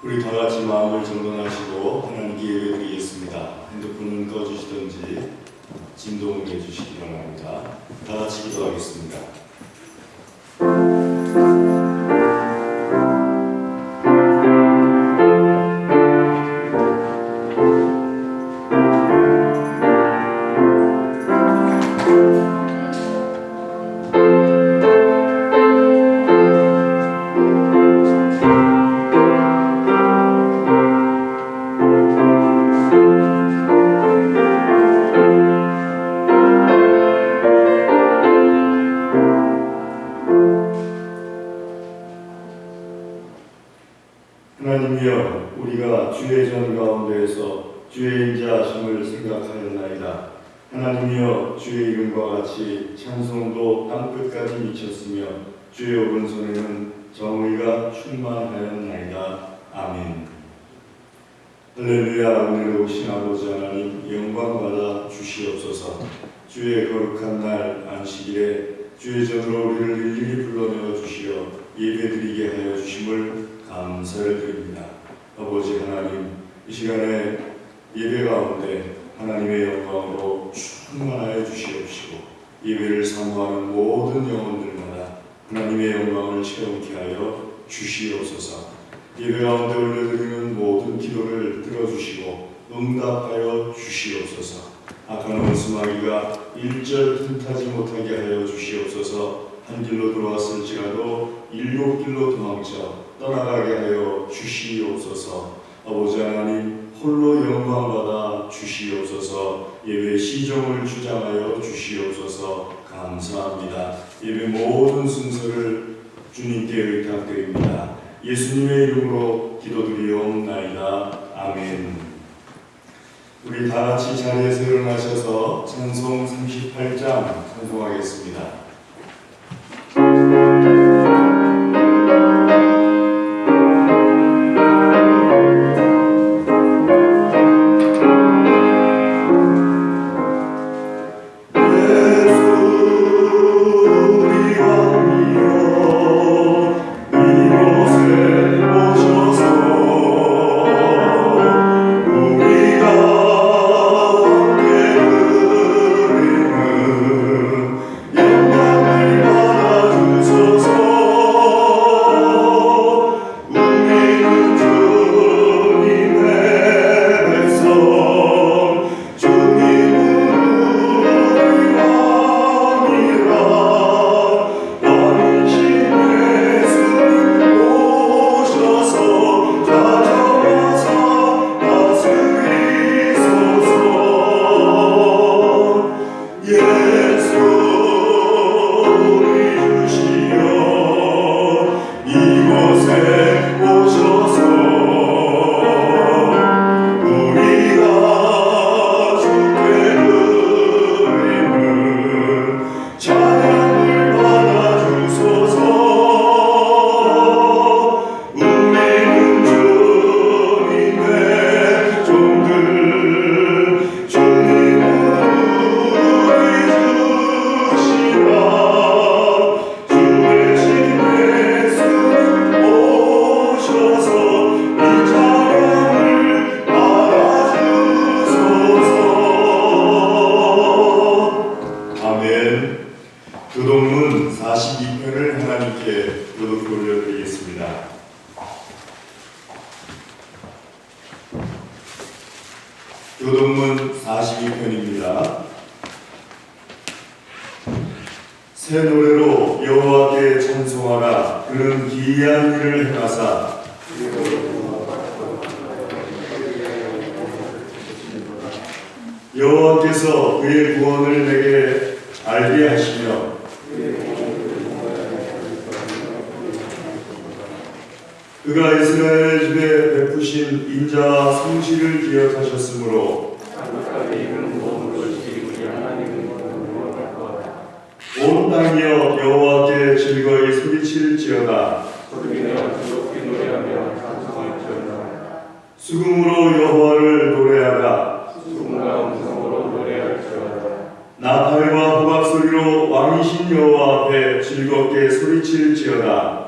우리 다 같이 마음을 정돈하시고 하나님께 예배드리겠습니다. 핸드폰은 꺼주시든지 진동을 해주시기 바랍니다. 다 같이 기도하겠습니다. 하나님이여, 우리가 주의 전 가운데에서 주의 인자하심을 생각하였나이다. 하나님이여, 주의 이름과 같이 찬송도 땅끝까지 미쳤으며 주의 오른손에는 정의가 충만하였나이다. 아멘. 할렐루야. 오늘 오신 아버지 하나님, 영광받아 주시옵소서. 주의 거룩한 날 안식일에 주의 전으로 우리를 일일이 불러내어 주시어 예배드리게 하여 주심을 감사를 드립니다. 아버지 하나님, 이 시간에 예배 가운데 하나님의 영광으로 충만하여 주시옵시고 예배를 사모하는 모든 영혼들마다 하나님의 영광을 체험케 하여 주시옵소서. 예배 가운데 올려드리는 모든 기도를 들어주시고 응답하여 주시옵소서. 악한 원수마귀가 일절 틈타지 못하게 하여 주시옵소서. 한 길로 들어왔을지라도 일곱 길로 도망쳐 떠나가게 하여 주시옵소서. 아버지 하나님, 홀로 영광받아 주시옵소서. 예배 시종을 주장하여 주시옵소서. 감사합니다. 예배 모든 순서를 주님께 의탁드립니다. 예수님의 이름으로 기도드리옵나이다. 아멘. 우리 다 같이 자리에서 일어나셔서 찬송 38장 찬송하겠습니다. 교동문 42편을 하나님께 교독 올려드리겠습니다. 교동문 42편입니다. 새 노래로 여호와께 찬송하라. 그는 기이한 일을 행하사 여호와께서 그의 구원을 내게 알게 하시며 그가 이스라엘 집에 베푸신 인자와 성실을 기억하셨으므로 온 땅이여 여호와께 즐거이 소리칠지어다. 수금으로 여호와를 노래하라. 나팔과 호각 소리로 왕이신 여호와 앞에 즐겁게 소리칠지어다.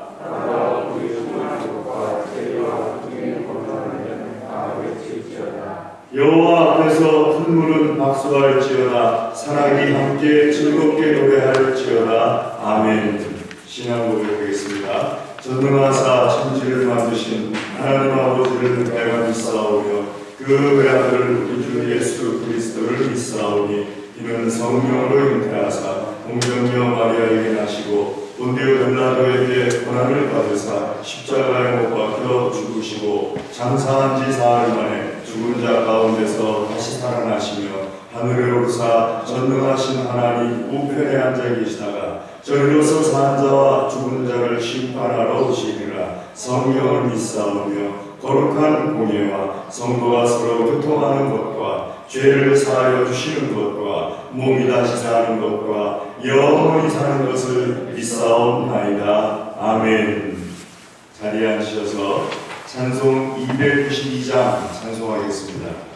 여호와 앞에서 큰 물은 박수할지어다. 사랑이 함께 즐겁게 노래할지어다. 아멘. 신앙 고백하겠습니다. 전능하사 천지를 만드신 하나님 아버지를 내가 믿사오며 그 외아들 우리 주 예수 그리스도를 믿사오니 이는 성령으로 잉태하사 동정녀 마리아에게 나시고 본디오 빌라도에게 고난을 받으사 십자가에 못 박혀 죽으시고 장사한 지 사흘 만에 죽은 자 가운데서 다시 살아나시며 하늘에 오르사 전능하신 하나님 우편에 앉아 계시다가 저리로서 산 자와 죽은 자를 심판하러 오시리라. 성령을 믿사오며 거룩한 공예와 성도가 서로 교통하는 것과 죄를 사하여 주시는 것과 몸이 다시 사는 것과 영원히 사는 것을 믿사옵나이다. 아멘. 자리에 앉으셔서 찬송 292장 찬송하겠습니다.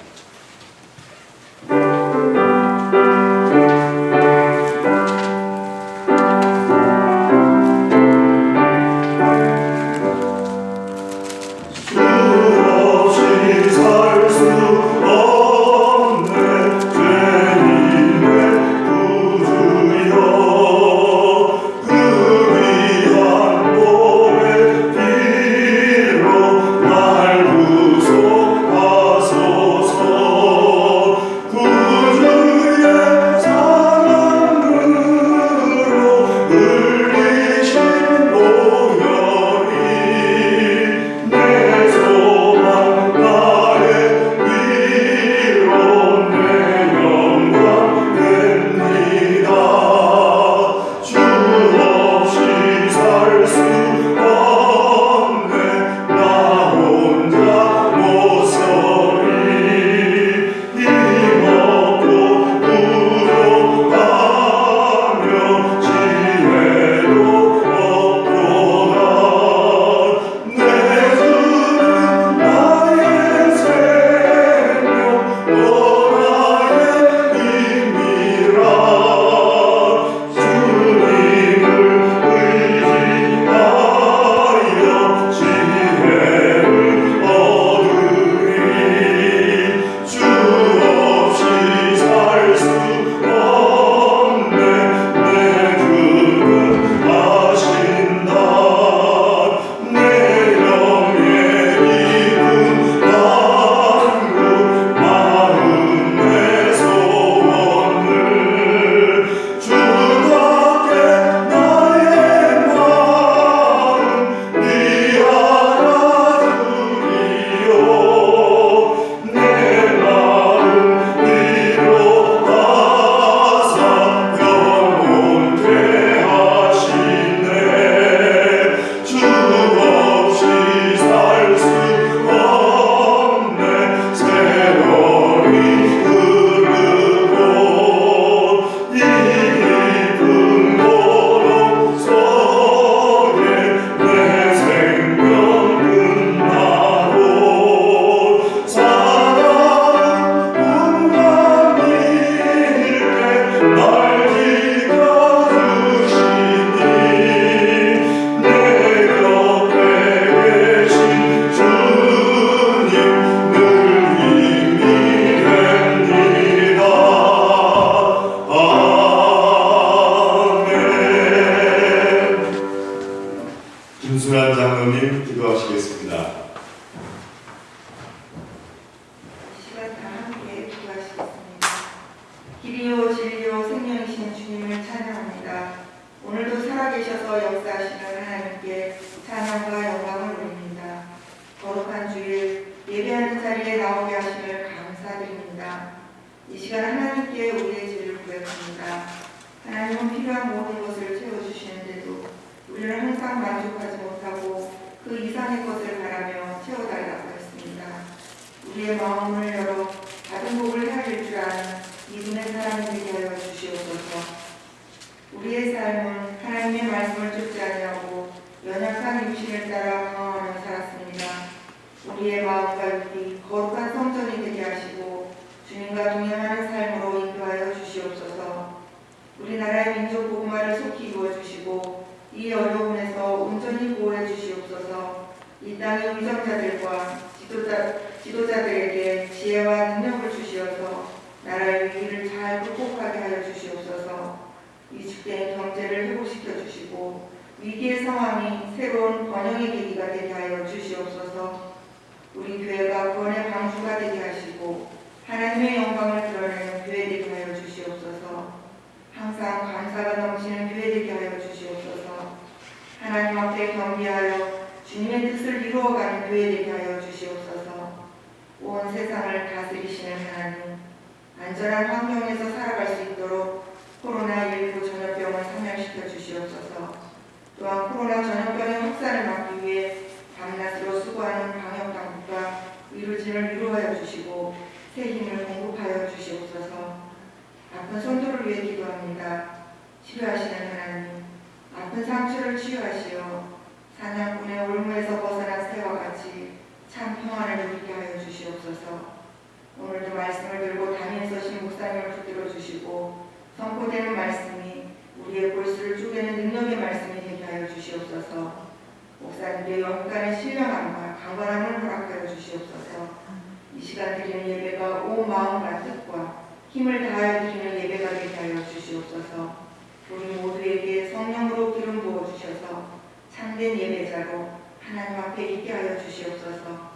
김순환 장로님 기도하시겠습니다. 시간 다 함께 기도하시겠습니다. 길이요 진리요 생명이신 주님을 찬양합니다. 오늘도 살아계셔서 역사하시는 하나님께 찬양과 영광을 올립니다. 거룩한 주일 예배하는 자리에 나오게 하심을 감사드립니다. 이 시간 하나님께 우리의 죄를 고백합니다. 하나님은 필요한 모든 것을 채워주시는데도 우리는 항상 만족하지 못하고 그 이상의 것을 바라며 채워달라고 했습니다. 우리의 마음을 열어 받은 복을 헤아릴 줄 아는 믿음의 사람이 되게 하여 주시옵소서. 우리의 삶은 하나님의 말씀을 쫓지 아니하고 연약한 육신을 따라 방황하며 살았습니다. 우리의 마음과 육이 거룩한 성전이 되게 하시고 주님과 동행하는 삶으로 인도하여 주시옵소서. 우리나라의 민족 복음화를 속히 이루어주시고 이 어려움에서 온전히 보호해 주시옵소서. 이 땅의 위정자들과 지도자들에게 지혜와 능력을 위기를 잘 극복하게 하여 주시옵소서. 위축된 경제를 회복시켜 주시고 위기의 상황이 새로운 번영의 계기가 되게 하여 주시옵소서. 우리 교회가 구원의 방주가 되게 하시고 하나님의 영광을 드러내는 교회 되게 하여 주시옵소서. 항상 감사가 넘치는 교회 되게 하여 주시옵소서. 하나님 앞에 경배하여 주님의 뜻을 이루어가는 교회 되게 하여 주시옵소서. 온 세상을 다스리시는 하나님, 안전한 환경에서 살아갈 수 있도록 코로나19 전염병을 사멸시켜 주시옵소서. 또한 코로나 전염병의 확산을 막기 위해 밤낮으로 수고하는 방역당국과 의료진을 위로하여 주시고 새 힘을 공급하여 주시옵소서. 아픈 성도를 위해 기도합니다. 치료하시는 하나님, 아픈 상처를 치유하시어 사냥꾼의 올무에서 벗어난 새와 같이 참 평안을 누리게 하여 주시옵소서. 오늘도 말씀을 들고 담임에 서신 목사님을 붙들어 주시고 선포되는 말씀이 우리의 골수를 쪼개는 능력의 말씀이 되게 하여 주시옵소서. 목사님의 영간의 신령함과 강건함을 허락하여 주시옵소서. 이 시간 드리는 예배가 온 마음과 뜻과 힘을 다하여 드리는 예배가 되게 하여 주시옵소서. 우리 모두에게 성령으로 기름 부어 주셔서 참된 예배자로 하나님 앞에 있게 하여 주시옵소서.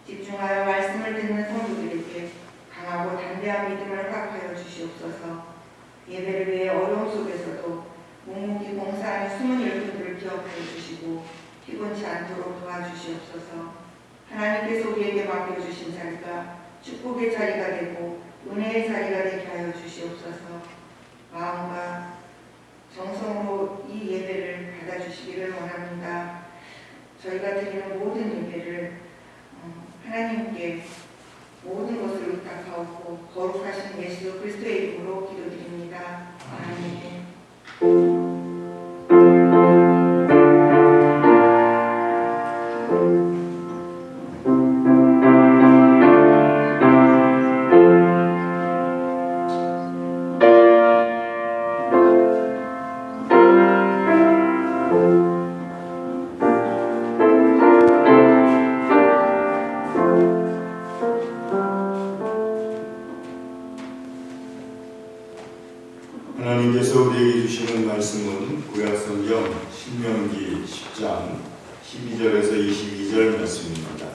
집중하여 말씀을 듣는 성도들에게 강하고 담대한 믿음을 허락하여 주시옵소서. 예배를 위해 어려움 속에서도 묵묵히 봉사하는 숨은 일꾼들을 기억하여 주시고 피곤치 않도록 도와주시옵소서. 하나님께서 우리에게 맡겨주신 자리가 축복의 자리가 되고 은혜의 자리가 되게 하여 주시옵소서. 마음과 정성으로 이 예배를 받아주시기를 원합니다. 저희가 드리는 모든 예배를 하나님께 모든 것을 의탁하고 거룩하신 예수 그리스도의 이름으로 기도드립니다. 아멘. 하나님께서 우리에게 주시는 말씀은 구약성경 신명기 10장 12절에서 22절 말씀입니다.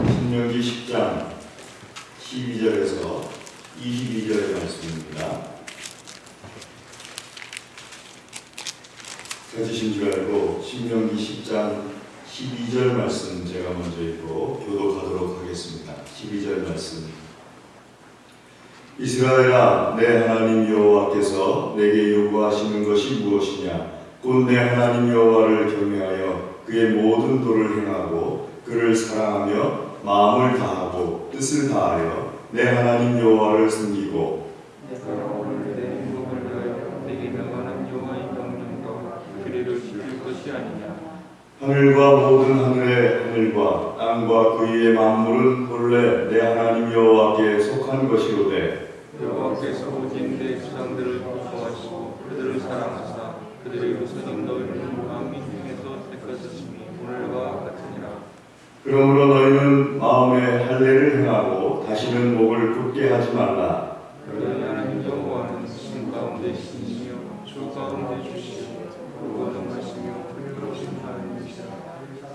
신명기 10장 12절에서 22절의 말씀입니다. 찾으신 줄 알고 신명기 10장 12절 말씀 제가 먼저 읽고 교독하도록 하겠습니다. 12절 말씀. 이스라엘아, 내 하나님 여호와께서 내게 요구하시는 것이 무엇이냐? 곧 내 하나님 여호와를 경외하여 그의 모든 도를 행하고 그를 사랑하며 마음을 다하고 뜻을 다하여 내 하나님 여호와를 섬기고 내가 오늘 내 행복을 위하여 내게 명하는 여호와의 명령과 규례를 지킬 것이 아니냐. 하늘과 모든 하늘의 하늘과 땅과 그 위의 만물은 본래 내 하나님 여호와께 속한 것이로되 여호와께서 오직 내 조상들을 보호하시고 그들을 사랑하사 그들의 후손인 너희를 마음이 중에서 택하셨으니 오늘과 같으니라. 그러므로 너희는 마음에 할례를 행하고 다시는 목을 굳게 하지 말라. 너희 하나님 여호와는 신 가운데 신이시며 주 가운데 주시오. 무거워하시며 불그러신 하나님이시라.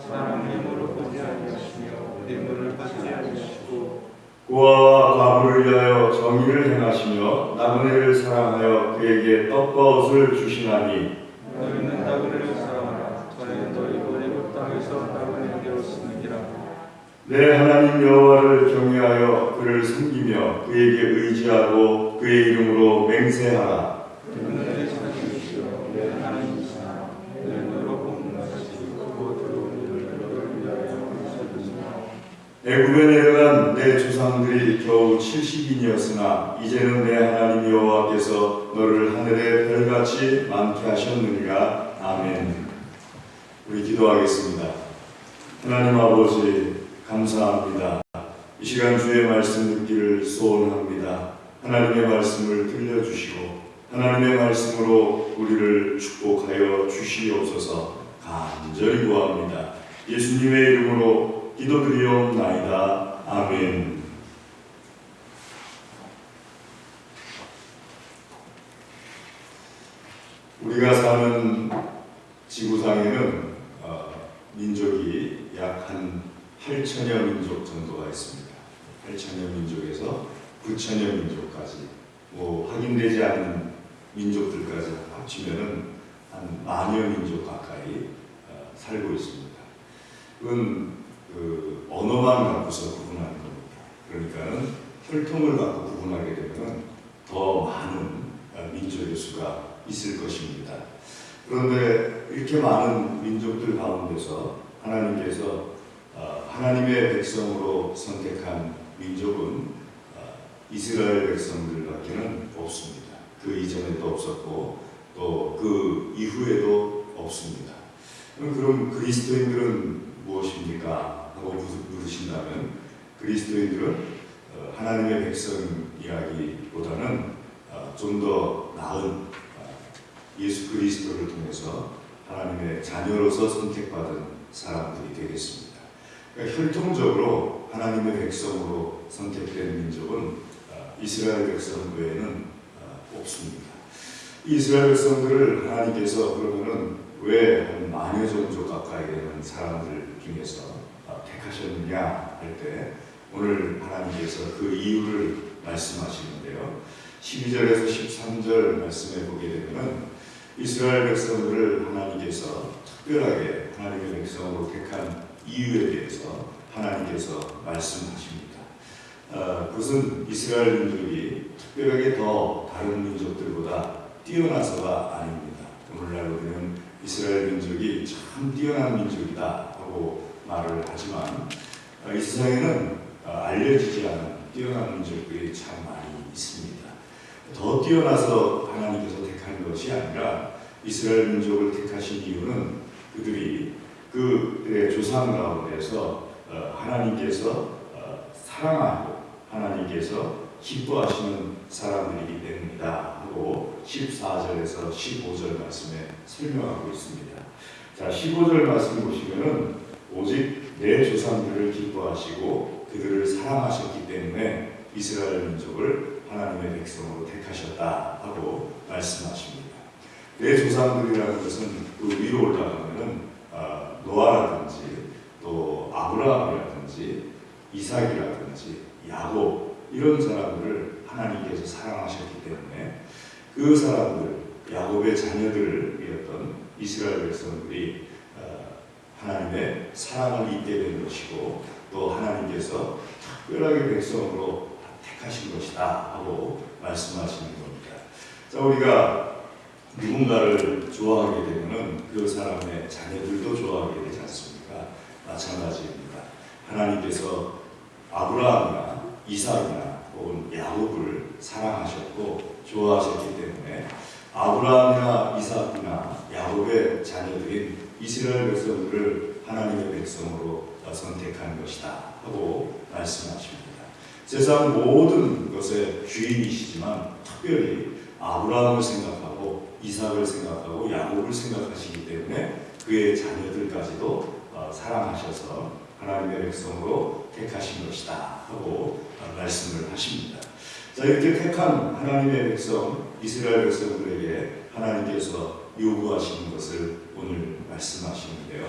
사람의 힘으로 보지 아니하시며 뇌물을 받지 아니하시고 고아와 과부를 위하여 정의를 행하시며 나그네를 사랑하여 그에게 떡과 옷을 주시나니 너희는 나그네를 사랑하라. 저는 너희로 애굽 땅에서 나그네되어 쓰느니라. 내 하나님 여호와를 경외하여 그를 섬기며 그에게 의지하고 그의 이름으로 맹세하라. 그는 내 하나님이시여 내 하나님이시나 내 너로 공문하시고 크고 들어온 일을 너를 위하여 하셨으나 애굽에 내려간 내 조상들이 겨우 70인이었으나 이제는 내 하나님 여호와께서 너를 하늘의 별같이 많게 하셨느니라. 아멘. 우리 기도하겠습니다. 하나님 아버지 감사합니다. 이 시간 주의 말씀 듣기를 소원합니다. 하나님의 말씀을 들려주시고 하나님의 말씀으로 우리를 축복하여 주시옵소서 간절히 구합니다. 예수님의 이름으로 기도드리옵나이다. 아멘. 우리가 사는 지구상에는 민족이 약 한 8천여 민족 정도가 있습니다. 8천여 민족에서 9천여 민족까지 확인되지 않은 민족들까지 합치면은 한 만여 민족 가까이 살고 있습니다. 그건 언어만 갖고서 구분하는 겁니다. 그러니까는 혈통을 갖고 구분하게 되면 더 많은 민족의 수가 있을 것입니다. 그런데 이렇게 많은 민족들 가운데서 하나님께서 하나님의 백성으로 선택한 민족은 이스라엘 백성들밖에는 없습니다. 그 이전에도 없었고 또 그 이후에도 없습니다. 그럼 그리스도인들은 무엇입니까? 하고 물으신다면 그리스도인들은 하나님의 백성이라기보다는 좀 더 나은 예수 그리스도를 통해서 하나님의 자녀로서 선택받은 사람들이 되겠습니다. 그러니까 혈통적으로 하나님의 백성으로 선택된 민족은 이스라엘 백성 외에는 없습니다. 이스라엘 백성들을 하나님께서 그러면은 왜 한 만여 종족 가까이 되는 사람들 중에서 택하셨느냐 할 때 오늘 하나님께서 그 이유를 말씀하시는데요. 12절에서 13절 말씀에 보게 되면은 이스라엘 백성들을 하나님께서 특별하게 하나님의 백성으로 택한 이유에 대해서 하나님께서 말씀하십니다. 그것은 이스라엘 민족이 특별하게 더 다른 민족들보다 뛰어나서가 아닙니다. 오늘날 우리는 이스라엘 민족이 참 뛰어난 민족이다 하고 말을 하지만 이 세상에는 알려지지 않은 뛰어난 민족들이 참 많이 있습니다. 더 뛰어나서 하나님께서 택한 것이 아니라 이스라엘 민족을 택하신 이유는 그들이 그들의 조상 가운데서 하나님께서 사랑하고 하나님께서 기뻐하시는 사람들이기 때문이다 하고 14절에서 15절 말씀에 설명하고 있습니다. 자, 15절 말씀 보시면은 오직 내 조상들을 기뻐하시고 그들을 사랑하셨기 때문에 이스라엘 민족을 하나님의 백성으로 택하셨다 하고 말씀하십니다. 내 조상들이라는 것은 그 위로 올라가면은 노아라든지 또 아브라함이라든지 이삭이라든지 야곱 이런 사람들을 하나님께서 사랑하셨기 때문에 그 사람들 야곱의 자녀들이었던 이스라엘 백성들이 하나님의 사랑을 입게 된 것이고 또 하나님께서 특별하게 백성으로 택하신 것이다 하고 말씀하시는 겁니다. 자, 우리가 누군가를 좋아하게 되면은 그 사람의 자녀들도 좋아하게 되지 않습니까? 마찬가지입니다. 하나님께서 아브라함이나 이삭이나 혹은 야곱을 사랑하셨고 좋아하셨기 때문에 아브라함이나 이삭이나 야곱의 자녀들인 이스라엘 백성들을 하나님의 백성으로 선택한 것이다 하고 말씀하십니다. 세상 모든 것의 주인이시지만 특별히 아브라함을 생각하고 이삭을 생각하고 야곱을 생각하시기 때문에 그의 자녀들까지도 사랑하셔서 하나님의 백성으로 택하신 것이다 하고 말씀을 하십니다. 자, 이렇게 택한 하나님의 백성 이스라엘 백성들에게 하나님께서 요구하시는 것을 오늘 말씀하시는데요.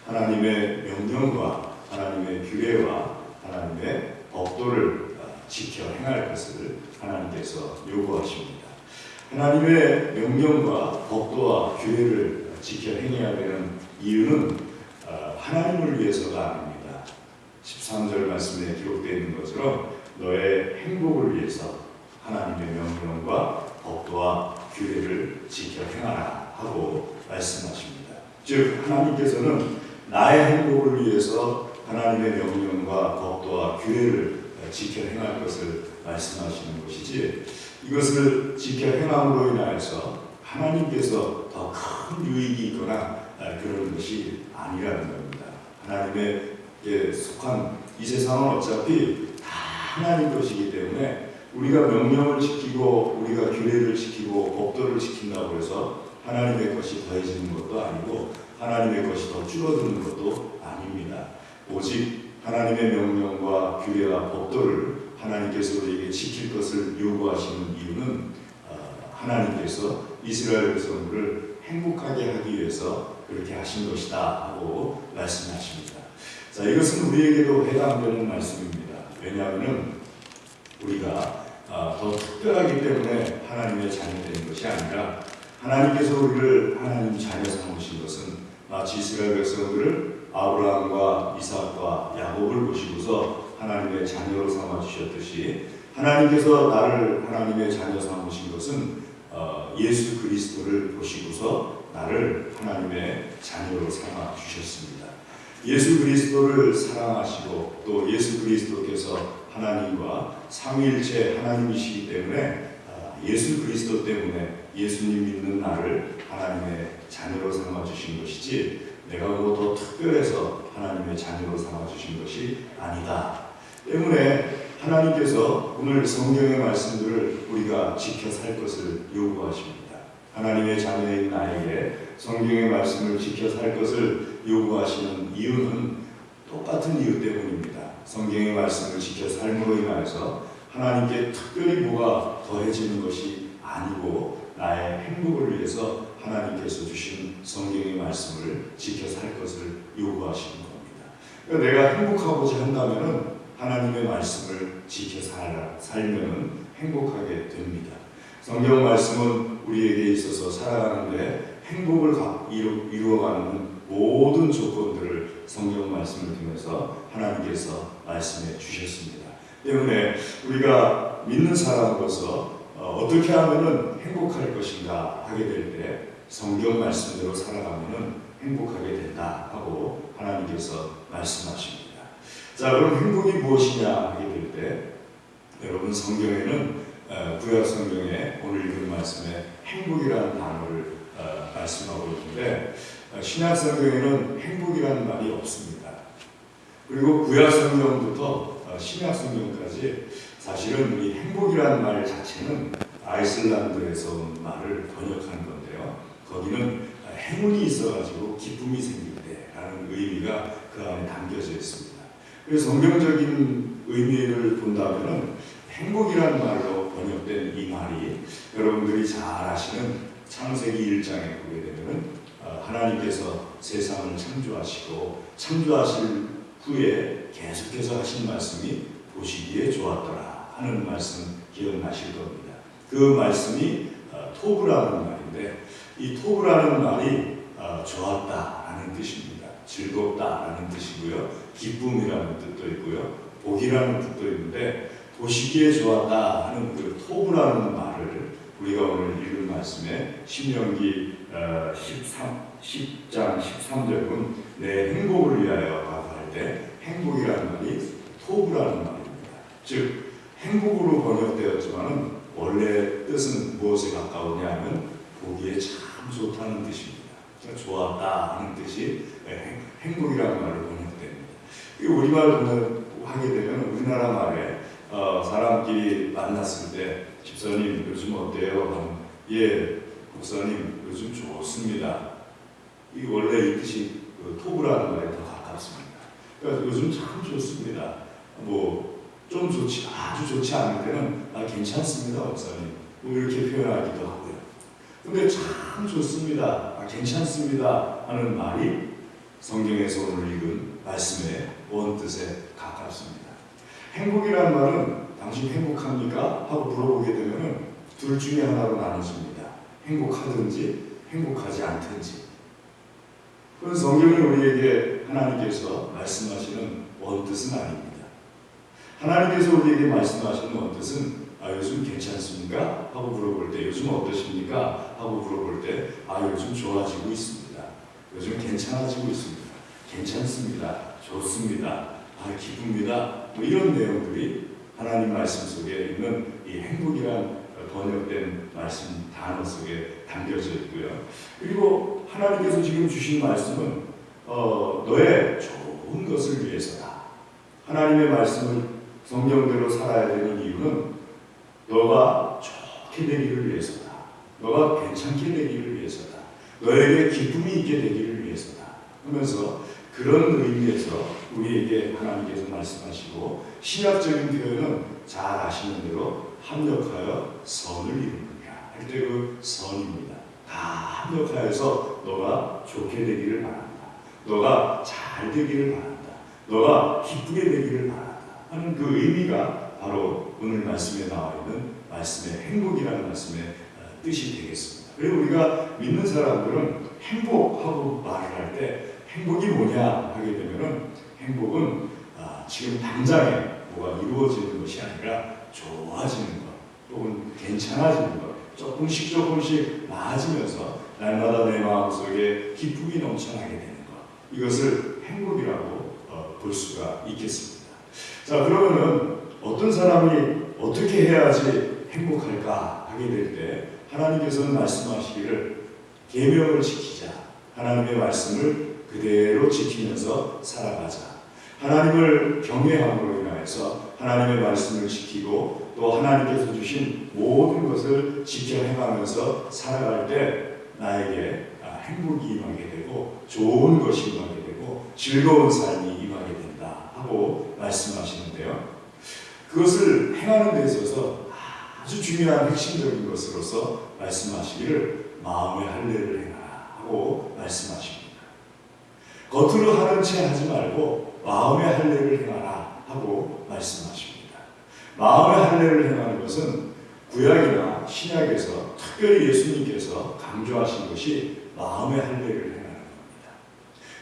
하나님의 명령과 하나님의 규례와 하나님의 법도를 지켜 행할 것을 하나님께서 요구하십니다. 하나님의 명령과 법도와 규례를 지켜 행해야 되는 이유는 하나님을 위해서가 아닙니다. 13절 말씀에 기록되어 있는 것처럼 너의 행복을 위해서 하나님의 명령과 법도와 규례를 지켜 행하라 하고 말씀하십니다. 즉 하나님께서는 나의 행복을 위해서 하나님의 명령과 법도와 규례를 지켜 행할 것을 말씀하시는 것이지 이것을 지켜 행함으로 인하여서 하나님께서 더 큰 유익이 있거나 그런 것이 아니라는 겁니다. 하나님에게 속한 이 세상은 어차피 다 하나님 것이기 때문에 우리가 명령을 지키고 우리가 규례를 지키고 법도를 지킨다고 해서 하나님의 것이 더해지는 것도 아니고 하나님의 것이 더 줄어드는 것도 아닙니다. 오직 하나님의 명령과 규례와 법도를 하나님께서 우리에게 지킬 것을 요구하시는 이유는 하나님께서 이스라엘 백성들을 행복하게 하기 위해서 그렇게 하신 것이다 하고 말씀하십니다. 자, 이것은 우리에게도 해당되는 말씀입니다. 왜냐하면 우리가 더 특별하기 때문에 하나님의 자녀되는 것이 아니라 하나님께서 우리를 하나님 자녀 삼으신 것은 마치 이스라엘 백성들을 아브라함과 이삭과 야곱을 보시고서 하나님의 자녀로 삼아 주셨듯이 하나님께서 나를 하나님의 자녀 삼으신 것은 예수 그리스도를 보시고서 나를 하나님의 자녀로 삼아 주셨습니다. 예수 그리스도를 사랑하시고 또 예수 그리스도께서 하나님과 삼위일체 하나님이시기 때문에 예수 그리스도 때문에 예수님 믿는 나를 하나님의 자녀로 삼아 주신 것이지 내가 뭐 더 특별해서 하나님의 자녀로 삼아 주신 것이 아니다. 때문에 하나님께서 오늘 성경의 말씀들을 우리가 지켜 살 것을 요구하십니다. 하나님의 자녀인 나에게 성경의 말씀을 지켜 살 것을 요구하시는 이유는 똑같은 이유 때문입니다. 성경의 말씀을 지켜 삶으로 인하여서 하나님께 특별히 뭐가 더해지는 것이 아니고 나의 행복을 위해서 하나님께서 주신 성경의 말씀을 지켜 살 것을 요구하시는 겁니다. 그러니까 내가 행복하고자 한다면 하나님의 말씀을 지켜 살면 행복하게 됩니다. 성경 말씀은 우리에게 있어서 살아가는데 행복을 이루어가는 모든 조건들을 성경 말씀을 통해서 하나님께서 말씀해 주셨습니다. 때문에 우리가 믿는 사람으로서 어떻게 하면 행복할 것인가 하게 될 때 성경 말씀대로 살아가면 행복하게 된다 하고 하나님께서 말씀하십니다. 자, 그럼 행복이 무엇이냐 하게 될 때 여러분 성경에는 구약 성경에 오늘 읽은 말씀에 행복이라는 단어를 말씀하고 있는데 신약 성경에는 행복이라는 말이 없습니다. 그리고 구약 성경부터 신약 성경까지 사실은 이 행복이라는 말 자체는 아이슬란드에서 온 말을 번역한 건데요. 거기는 행운이 있어가지고 기쁨이 생길 때라는 의미가 그 안에 담겨져 있습니다. 그래서 성경적인 의미를 본다면 행복이라는 말로 번역된 이 말이 여러분들이 잘 아시는 창세기 1장에 보게 되면 하나님께서 세상을 창조하시고 창조하실 후에 계속해서 하신 말씀이 보시기에 좋았더라 하는 말씀 기억나실 겁니다. 그 말씀이 토브라는 말인데 이 토브라는 말이 좋았다라는 뜻입니다. 즐겁다라는 뜻이고요. 기쁨이라는 뜻도 있고요. 복이라는 뜻도 있는데 보시기에 좋았다 하는 그 토브라는 말을 우리가 오늘 읽은 말씀에 신명기 10장 13절은 내 행복을 위하여 라고 할 때 행복이라는 말이 토브라는 말입니다. 즉 행복으로 번역되었지만 원래 뜻은 무엇에 가까우냐 하면 보기에 참 좋다는 뜻입니다. 좋았다 하는 뜻이 행복이라는 말로 번역됩니다. 우리말 하게 되면 우리나라 말에 사람끼리 만났을 때 집사님 요즘 어때요? 예, 목사님 요즘 좋습니다. 이 원래 이 뜻이 토브라는 말에 더 가깝습니다. 그러니까 요즘 참 좋습니다. 뭐 좀 좋지 아주 좋지 않을 때는 괜찮습니다, 목사님. 뭐 이렇게 표현하기도 하고요. 근데 참 좋습니다, 괜찮습니다 하는 말이 성경에서 오늘 읽은 말씀의 원뜻에 가깝습니다. 행복이라는 말은 당신 행복합니까? 하고 물어보게 되면 둘 중에 하나로 나눠집니다. 행복하든지 행복하지 않든지. 그건 성경이 우리에게 하나님께서 말씀하시는 원뜻은 아닙니다. 하나님께서 우리에게 말씀하시는 원뜻은 요즘 괜찮습니까? 하고 물어볼 때 요즘 어떠십니까? 하고 물어볼 때 요즘 좋아지고 있습니다. 요즘 괜찮아지고 있습니다. 괜찮습니다. 좋습니다. 기쁩니다. 뭐 이런 내용들이 하나님 말씀 속에 있는 이 행복이란 번역된 말씀 단어 속에 담겨져 있고요. 그리고 하나님께서 지금 주신 말씀은 너의 좋은 것을 위해서다. 하나님의 말씀을 성경대로 살아야 되는 이유는 너가 좋게 되기를 위해서다. 너가 괜찮게 되기를 위해서다. 너에게 기쁨이 있게 되기를 위해서다. 하면서 그런 의미에서 우리에게 하나님께서 말씀하시고, 신약적인 표현은 잘 아시는 대로 합력하여 선을 이루느냐 할 때 그 선입니다. 다 합력하여서 너가 좋게 되기를 바란다. 너가 잘 되기를 바란다. 너가 기쁘게 되기를 바란다 하는 그 의미가 바로 오늘 말씀에 나와 있는 말씀의 행복이라는 말씀의 뜻이 되겠습니다. 그리고 우리가 믿는 사람들은 행복하고 말을 할 때 행복이 뭐냐 하게 되면은, 행복은 지금 당장에 뭐가 이루어지는 것이 아니라 좋아지는 것, 혹은 괜찮아지는 것, 조금씩 나아지면서 날마다 내 마음속에 기쁨이 넘쳐나게 되는 것, 이것을 행복이라고 볼 수가 있겠습니다. 자, 그러면은 어떤 사람이 어떻게 해야지 행복할까 하게 될 때 하나님께서는 말씀하시기를 계명을 지키자. 하나님의 말씀을 그대로 지키면서 살아가자. 하나님을 경외함으로 인하여서 하나님의 말씀을 지키고 또 하나님께서 주신 모든 것을 지켜 행하면서 살아갈 때 나에게 행복이 임하게 되고 좋은 것이 임하게 되고 즐거운 삶이 임하게 된다 하고 말씀하시는데요. 그것을 행하는 데 있어서 아주 중요한 핵심적인 것으로서 말씀하시기를 마음의 할례를 행하라 하고 말씀하십니다. 겉으로 하는 채 하지 말고 마음의 할례를 행하라 하고 말씀하십니다. 마음의 할례를 행하는 것은 구약이나 신약에서 특별히 예수님께서 강조하신 것이 마음의 할례를 행하는 겁니다.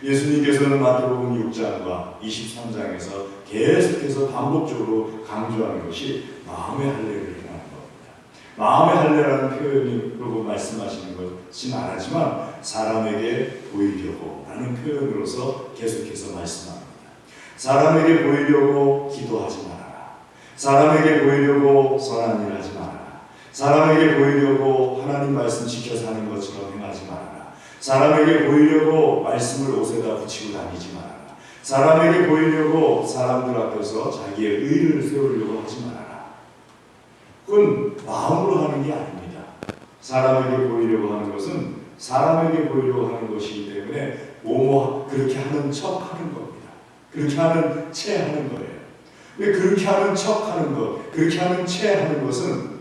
예수님께서는 마태복음 6장과 23장에서 계속해서 반복적으로 강조하는 것이 마음의 할례를 행하는 겁니다. 마음의 할례라는 표현으로 말씀하시는 것은 안 하지만 사람에게 보이려고 라는 표현으로서 계속해서 말씀합니다. 사람에게 보이려고 기도하지 말아라. 사람에게 보이려고 선한 일 하지 말아라. 사람에게 보이려고 하나님 말씀 지켜 사는 것처럼 행하지 말아라. 사람에게 보이려고 말씀을 옷에다 붙이고 다니지 말아라. 사람에게 보이려고 사람들 앞에서 자기의 의를 세우려고 하지 말아라. 그건 마음으로 하는 게 아닙니다. 사람에게 보이려고 하는 것은 사람에게 보이려고 하는 것이기 때문에 그렇게 하는 척 하는 겁니다. 그렇게 하는 채 하는 거예요. 근데 그렇게 하는 척 하는 것, 그렇게 하는 채 하는 것은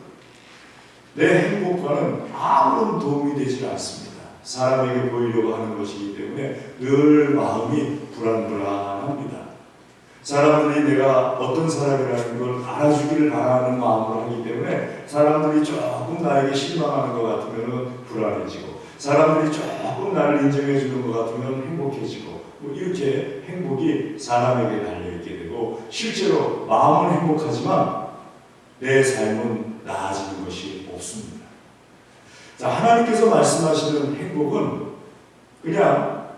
내 행복과는 아무런 도움이 되지 않습니다. 사람에게 보이려고 하는 것이기 때문에 늘 마음이 불안불안합니다. 사람들이 내가 어떤 사람이라는 걸 알아주기를 바라는 마음으로 하기 때문에 사람들이 조금 나에게 실망하는 것 같으면 불안해지고, 사람들이 조금 나를 인정해 주는 것 같으면 행복해지고, 이렇게 행복이 사람에게 달려있게 되고, 실제로 마음은 행복하지만 내 삶은 나아지는 것이 없습니다. 자, 하나님께서 말씀하시는 행복은 그냥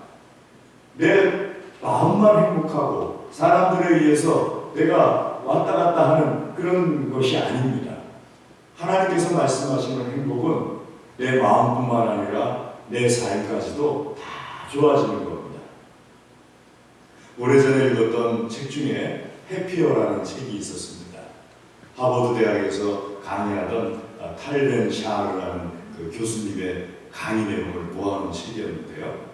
내 마음만 행복하고 사람들에 의해서 내가 왔다 갔다 하는 그런 것이 아닙니다. 하나님께서 말씀하시는 행복은 내 마음뿐만 아니라 내 삶까지도 다 좋아지는 겁니다. 오래전에 읽었던 책 중에 해피어라는 책이 있었습니다. 하버드 대학에서 강의하던 탈 벤 샤르라는 그 교수님의 강의 내용을 모아놓은 책이었는데요.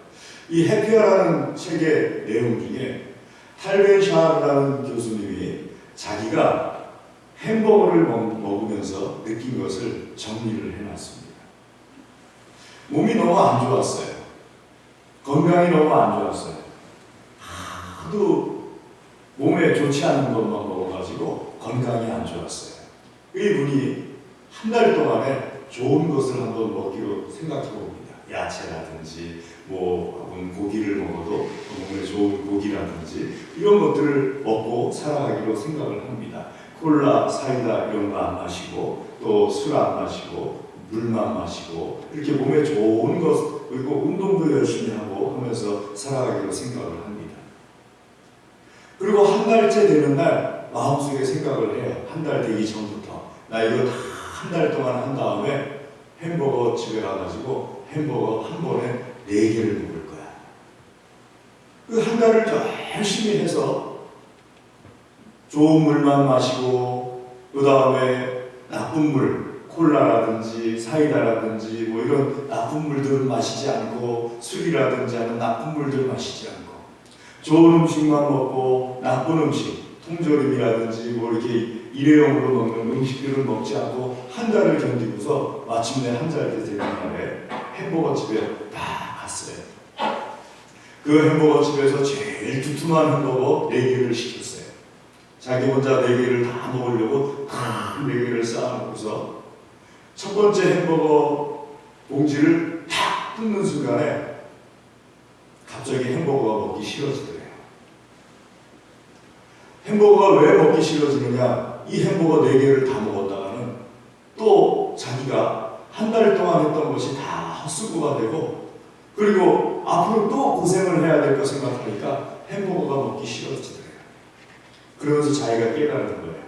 이 해피어라는 책의 내용 중에 탈 벤 샤르라는 교수님이 자기가 햄버거를 먹으면서 느낀 것을 정리를 해놨습니다. 몸이 너무 안 좋았어요. 건강이 너무 안 좋았어요. 하도 몸에 좋지 않은 것만 먹어가지고 건강이 안 좋았어요. 이분이 한 달 동안에 좋은 것을 한번 먹기로 생각해 봅니다. 야채라든지 혹은 고기를 먹어도 몸에 좋은 고기라든지 이런 것들을 먹고 살아가기로 생각을 합니다. 콜라, 사이다 이런 거 안 마시고 또 술 안 마시고 물만 마시고 이렇게 몸에 좋은 것, 그리고 운동도 열심히 하고 하면서 살아가기로 생각을 합니다. 그리고 한 달째 되는 날 마음속에 생각을 해요. 한 달 되기 전부터 나 이거 다 한 달 동안 한 다음에 햄버거 집에 가가지고 햄버거 한 번에 4개를 먹을 거야. 그 한 달을 열심히 해서 좋은 물만 마시고 그 다음에 나쁜 나쁜 물, 콜라라든지 사이다라든지 뭐 이런 나쁜 물들은 마시지 않고 술이라든지 하는 나쁜 물들 마시지 않고 좋은 음식만 먹고 나쁜 음식, 통조림이라든지 뭐 이렇게 일회용으로 먹는 음식들을 먹지 않고 한 달을 견디고서 마침내 한 달 되는 날에 햄버거 집에 다 갔어요. 그 햄버거 집에서 제일 두툼한 햄버거 4개를 시켰어요. 자기 혼자 4개를 다 먹으려고 큰 4개를 쌓아놓고서 첫 번째 햄버거 봉지를 탁 뜯는 순간에 갑자기 햄버거가 먹기 싫어지더래요. 햄버거가 왜 먹기 싫어지느냐? 이 햄버거 4개를 다 먹었다가는 또 자기가 한 달 동안 했던 것이 다 헛수고가 되고 그리고 앞으로 또 고생을 해야 될 거 생각하니까 햄버거가 먹기 싫어지더래요. 그러면서 자기가 깨달은 거예요.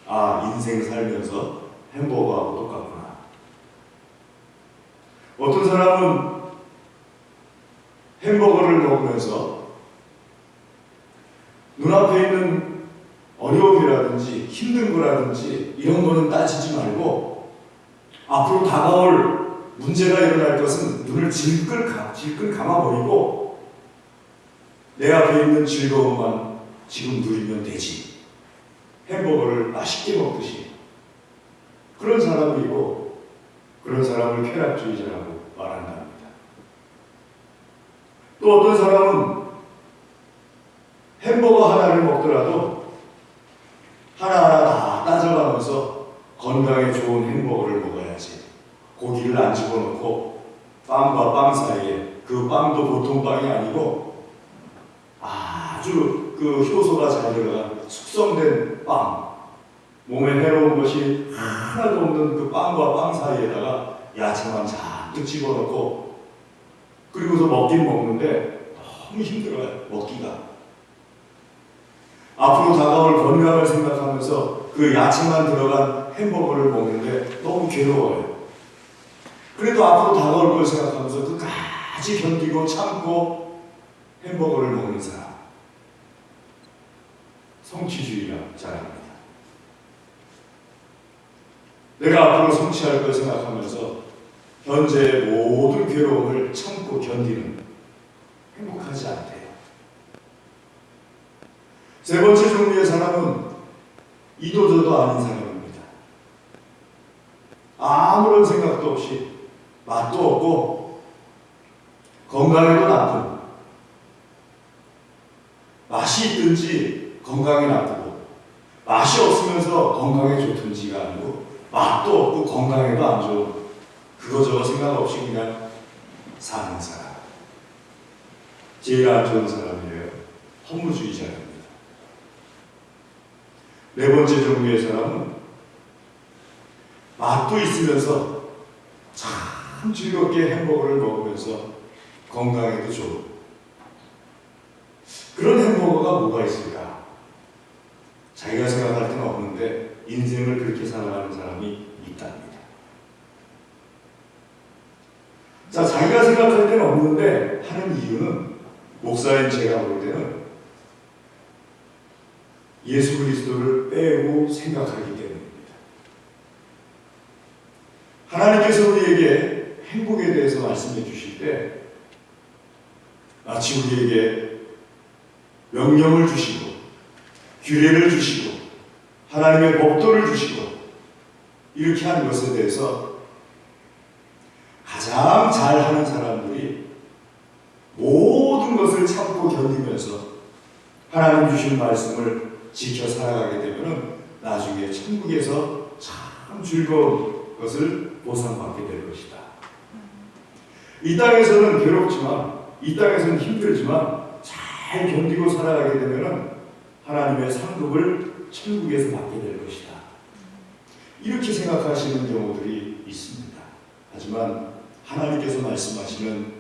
아, 인생 살면서 햄버거하고 똑같구나. 어떤 사람은 햄버거를 먹으면서 눈앞에 있는 어려움이라든지 힘든 거라든지 이런 거는 따지지 말고 앞으로 다가올 문제가 일어날 것은 눈을 질끈 감아버리고 내 앞에 있는 즐거움만 지금 누리면 되지. 햄버거를 맛있게 먹듯이. 그런 사람이고 그런 사람을 쾌락주의자라고 말한답니다. 또 어떤 사람은 햄버거 하나를 먹더라도 하나하나 다 따져가면서 건강에 좋은 햄버거를 먹어야지. 고기를 안 집어넣고 빵과 빵 사이에 그 빵도 보통 빵이 아니고 아주 그 효소가 잘 들어간 숙성된 빵, 몸에 해로운 것이 하나도 없는 그 빵과 빵 사이에다가 야채만 잔뜩 집어넣고 그리고서 먹긴 먹는데 너무 힘들어요. 먹기가. 앞으로 다가올 건강을 생각하면서 그 야채만 들어간 햄버거를 먹는데 너무 괴로워요. 그래도 앞으로 다가올 걸 생각하면서 끝까지 견디고 참고 햄버거를 먹는 사람. 성취주의라 잘합니다. 내가 앞으로 성취할 걸 생각하면서 현재의 모든 괴로움을 참고 견디는 행복하지 않대요. 세 번째 종류의 사람은 이도저도 아닌 사람입니다. 아무런 생각도 없이 맛도 없고 건강에도 나쁜 맛이 있든지 건강에 나쁘고 맛이 없으면서 건강에 좋든지가 아니고 맛도 없고 건강에도 안 좋은 그거저거 생각 없이 그냥 사는 사람. 제일 안 좋은 사람이에요. 허무주의자입니다. 네 번째 종류의 사람은 맛도 있으면서 참 즐겁게 햄버거를 먹으면서 건강에도 좋은 그런 햄버거가 뭐가 있을까? 자기가 생각할 때는 없는데 인생을 그렇게 살아가는 사람이 있답니다. 자, 자기가 생각할 때는 없는데 하는 이유는 목사인 제가 볼 때는 예수 그리스도를 빼고 생각하기 때문입니다. 하나님께서 우리에게 행복에 대해서 말씀해 주실 때 마치 우리에게 명령을 주시고 규례를 주시고 하나님의 법도를 주시고 이렇게 하는 것에 대해서 가장 잘하는 사람들이 모든 것을 참고 견디면서 하나님 주신 말씀을 지켜 살아가게 되면 나중에 천국에서 참 즐거운 것을 보상받게 될 것이다. 이 땅에서는 괴롭지만 이 땅에서는 힘들지만 잘 견디고 살아가게 되면 하나님의 상급을 천국에서 받게 될 것이다. 이렇게 생각하시는 경우들이 있습니다. 하지만 하나님께서 말씀하시는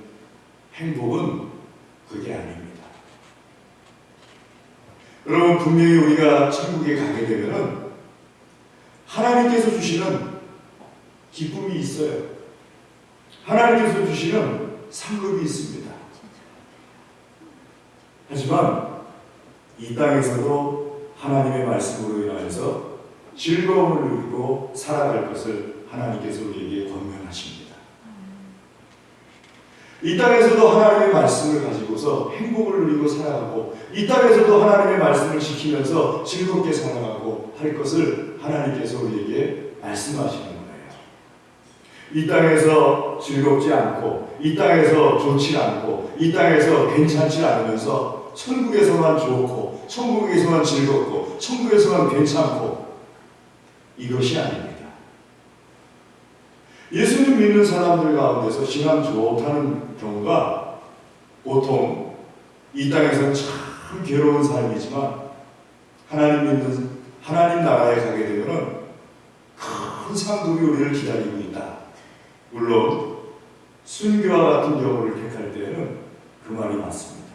행복은 그게 아닙니다. 여러분, 분명히 우리가 천국에 가게 되면 하나님께서 주시는 기쁨이 있어요. 하나님께서 주시는 상급이 있습니다. 하지만 이 땅에서도 하나님의 말씀으로 인하여서 즐거움을 누리고 살아갈 것을 하나님께서 우리에게 권면하십니다. 이 땅에서도 하나님의 말씀을 가지고서 행복을 누리고 살아가고, 이 땅에서도 하나님의 말씀을 지키면서 즐겁게 살아가고 할 것을 하나님께서 우리에게 말씀하시는 거예요. 이 땅에서 즐겁지 않고, 이 땅에서 좋지 않고, 이 땅에서 괜찮지 않으면서 천국에서만 좋고, 천국에서만 즐겁고, 천국에서만 괜찮고, 이것이 아닙니다. 예수님 믿는 사람들 가운데서 신앙 좋다는 경우가 보통 이 땅에서는 참 괴로운 삶이지만 하나님 나라에 가게 되면 큰 상급이 우리를 기다리고 있다. 물론 순교와 같은 경우를 택할 때에는 그 말이 맞습니다.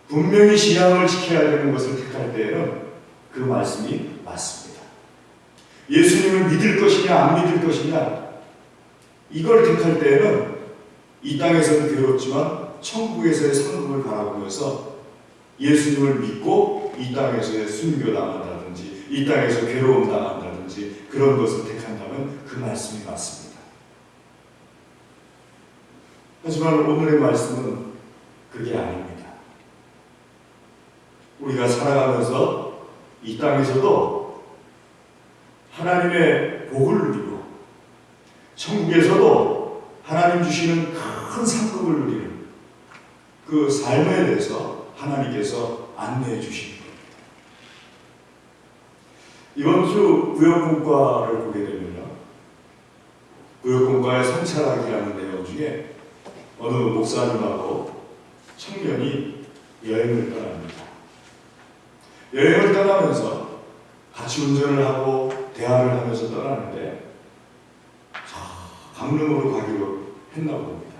분명히 신앙을 지켜야 되는 것을 택할 때에는 그 말씀이 맞습니다. 예수님을 믿을 것이냐 안 믿을 것이냐, 이걸 택할 때에는 이 땅에서는 괴롭지만 천국에서의 상급을 바라보면서 예수님을 믿고 이 땅에서의 순교당한다든지 이 땅에서 괴로움 당한다든지 그런 것을 택한다면 그 말씀이 맞습니다. 하지만 오늘의 말씀은 그게 아닙니다. 우리가 살아가면서 이 땅에서도 하나님의 복을 누리고 천국에서도 하나님 주시는 큰 상급을 누리는 그 삶에 대해서 하나님께서 안내해 주시는 겁니다. 이번 주 구역공과를 보게 되면요, 구역공과의 성찰하기라는 내용 중에 어느 목사님하고 청년이 여행을 떠납니다. 여행을 떠나면서 같이 운전을 하고 대화를 하면서 떠나는데 강릉으로 가기로 했나 봅니다.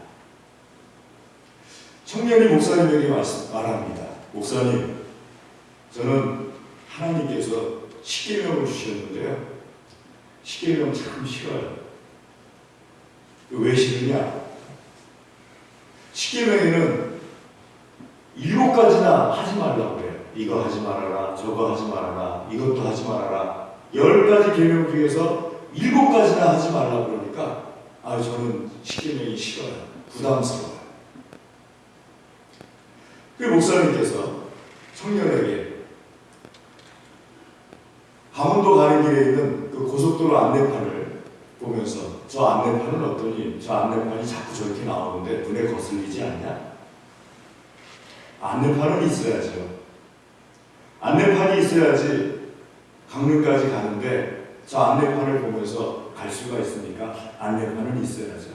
청년이 목사님에게 말합니다. 목사님, 저는 하나님께서 십계명을 주셨는데요, 십계명 참 싫어요. 왜 싫으냐? 십계명에는 7가지나 하지 말라고 해요. 이거 하지 말아라, 저거 하지 말아라, 이것도 하지 말아라. 10가지 계명 중에서 7가지나 하지 말라고 그러니까 저는 십계명이 싫어요. 부담스러워요. 그 목사님께서 청년에게 강원도 가는 길에 있는 그 고속도로 안내판을 보면서, 저 안내판은 어떠니? 저 안내판이 자꾸 저렇게 나오는데 눈에 거슬리지 않냐? 안내판은 있어야죠. 안내판이 있어야지 강릉까지 가는데 저 안내판을 보면서 갈 수가 있으니까 안내판은 있어야죠.